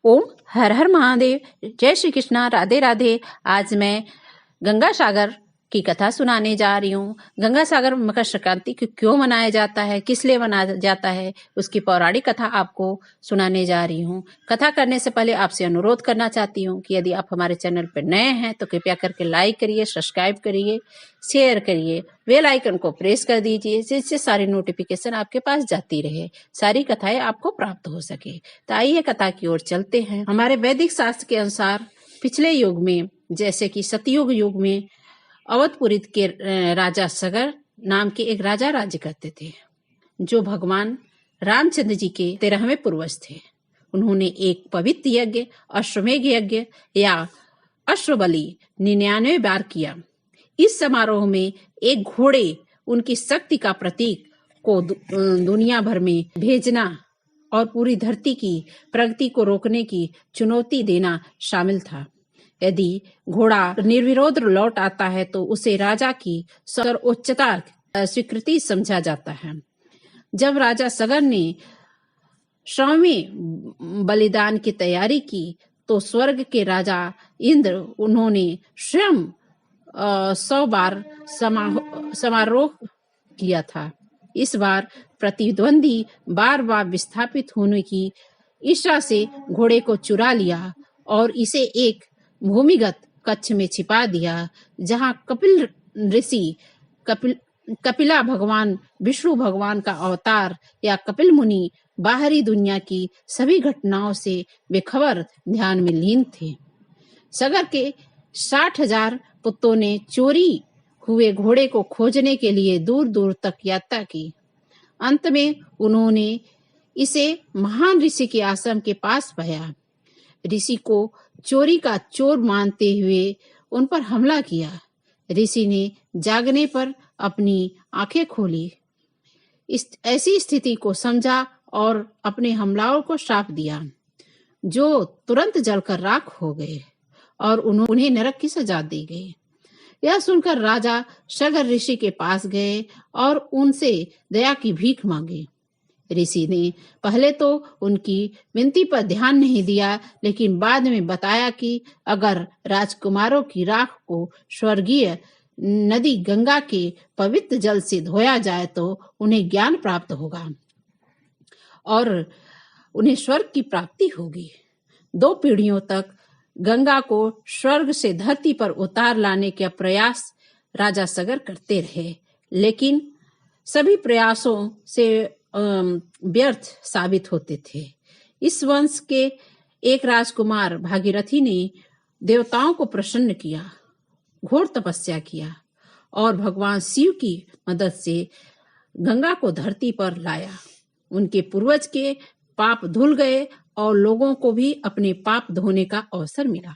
ओम हर हर महादेव। जय श्री कृष्णा। राधे राधे। आज मैं गंगा सागर की कथा सुनाने जा रही हूँ। गंगा सागर मकर संक्रांति को क्यों मनाया जाता है, किस लिए मनाया जाता है, उसकी पौराणिक कथा आपको सुनाने जा रही हूँ। कथा करने से पहले आपसे अनुरोध करना चाहती हूँ कि यदि आप हमारे चैनल पर नए हैं तो कृपया करके लाइक करिए, सब्सक्राइब करिए, शेयर करिए, बेल आइकन को प्रेस कर दीजिए, जिससे सारी नोटिफिकेशन आपके पास जाती रहे, सारी कथाएं आपको प्राप्त हो सके। तो आइए कथा की ओर चलते हैं। हमारे वैदिक शास्त्र के अनुसार पिछले युग में, जैसे कि सतयुग युग में, अवधपुरी के राजा सगर नाम के एक राजा राज्य करते थे, जो भगवान रामचंद्र जी के 13वें पूर्वज थे। उन्होंने एक पवित्र यज्ञ, अश्वमेध यज्ञ या अश्वबलि 99 बार किया। इस समारोह में एक घोड़े उनकी शक्ति का प्रतीक को दुनिया भर में भेजना और पूरी धरती की प्रगति को रोकने की चुनौती देना शामिल था। यदि घोड़ा निर्विरोध लौट आता है तो उसे राजा की सर्वोच्चता स्वीकृति समझा जाता है। जब राजा सगर ने 100वें बलिदान की तैयारी की तो स्वर्ग के राजा इंद्र उन्होंने स्वयं 100 बार समारोह किया था। इस बार प्रतिद्वंदी बार बार विस्थापित होने की इच्छा से घोड़े को चुरा लिया और इसे एक भूमिगत कक्ष में छिपा दिया, जहां कपिल ऋषि कपिला भगवान विष्णु भगवान का अवतार या कपिल मुनि बाहरी दुनिया की सभी घटनाओं से बेखबर ध्यान में लीन थे। सगर के 60,000 पुत्रों ने चोरी हुए घोड़े को खोजने के लिए दूर दूर तक यात्रा की। अंत में उन्होंने इसे महान ऋषि के आश्रम के पास पाया। ऋषि को चोरी का चोर मानते हुए उन पर हमला किया। ऋषि ने जागने पर अपनी आंखें खोली, ऐसी स्थिति को समझा और अपने हमलावर को श्राप दिया, जो तुरंत जलकर राख हो गए और उन्हें नरक की सजा दी गई। यह सुनकर राजा सगर ऋषि के पास गए और उनसे दया की भीख मांगी। ऋषि ने पहले तो उनकी विनती पर ध्यान नहीं दिया, लेकिन बाद में बताया कि अगर राजकुमारों की राख को स्वर्गीय नदी गंगा के पवित्र जल से धोया जाए तो उन्हें ज्ञान प्राप्त होगा और उन्हें स्वर्ग की प्राप्ति होगी। 2 पीढ़ियों तक गंगा को स्वर्ग से धरती पर उतार लाने का प्रयास राजा सगर करते रहे, लेकिन सभी प्रयासों से व्यर्थ साबित होते थे। इस वंश के एक राजकुमार भागीरथी ने देवताओं को प्रसन्न किया, घोर तपस्या किया और भगवान शिव की मदद से गंगा को धरती पर लाया। उनके पूर्वज के पाप धुल गए और लोगों को भी अपने पाप धोने का अवसर मिला,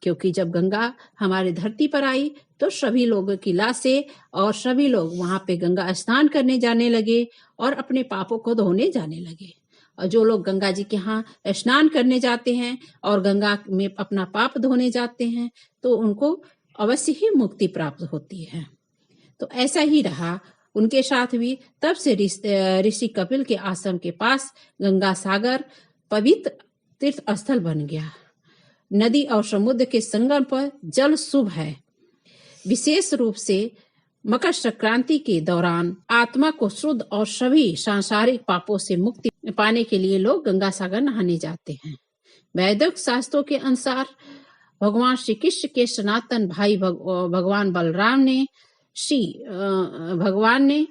क्योंकि जब गंगा हमारी धरती पर आई तो सभी लोगों की लाशें और सभी लोग वहां पे गंगा स्नान करने जाने लगे और अपने पापों को धोने जाने लगे। और जो लोग गंगा जी के यहाँ स्नान करने जाते हैं और गंगा में अपना पाप धोने जाते हैं तो उनको अवश्य ही मुक्ति प्राप्त होती है। तो ऐसा ही रहा उनके साथ भी। तब से ऋषि कपिल के आश्रम के पास गंगा सागर पवित्र तीर्थ स्थल बन गया। नदी और समुद्र के संगम पर जल शुभ है। विशेष रूप से मकर संक्रांति के दौरान आत्मा को शुद्ध और सभी सांसारिक पापों से मुक्ति पाने के लिए लोग गंगा सागर नहाने जाते हैं। वैदिक शास्त्रों के अनुसार भगवान श्री कृष्ण के सनातन भाई भगवान बलराम ने भगवान ने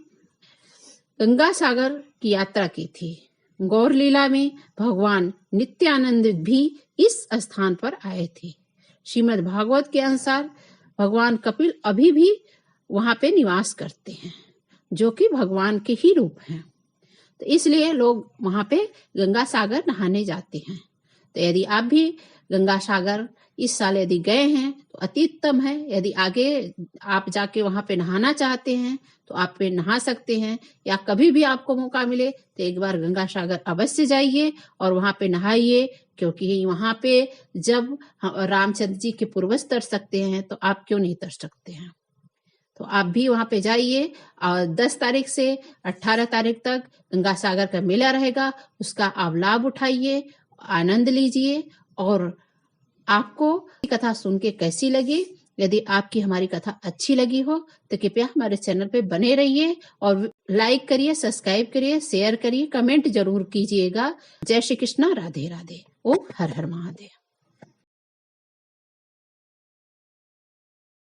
गंगा सागर की यात्रा की थी। गौर लीला में भगवान नित्यानंद भी इस स्थान पर आए थे। श्रीमद् भागवत के अनुसार भगवान कपिल अभी भी वहां पे निवास करते हैं, जो कि भगवान के ही रूप हैं। तो इसलिए लोग वहां पे गंगा सागर नहाने जाते हैं। तो यदि आप भी गंगा सागर इस साल यदि गए हैं तो अति उत्तम है। यदि आगे आप जाके वहां पे नहाना चाहते हैं तो आप पे नहा सकते हैं, या कभी भी आपको मौका मिले तो एक बार गंगा सागर अवश्य जाइए और वहां पे नहाइए, क्योंकि वहां पे जब रामचंद्र जी के पूर्वज तर सकते हैं तो आप क्यों नहीं तर सकते हैं। तो आप भी वहां पे जाइए और 10 तारीख से 18 तारीख तक गंगा सागर का मेला रहेगा, उसका आप लाभ उठाइए आनंद लीजिए। और आपको कथा सुन के कैसी लगी? यदि आपकी हमारी कथा अच्छी लगी हो तो कृपया हमारे चैनल पे बने रहिए और लाइक करिए, सब्सक्राइब करिए, शेयर करिए, कमेंट जरूर कीजिएगा। जय श्री कृष्णा, राधे राधे, ओम हर हर महादेव।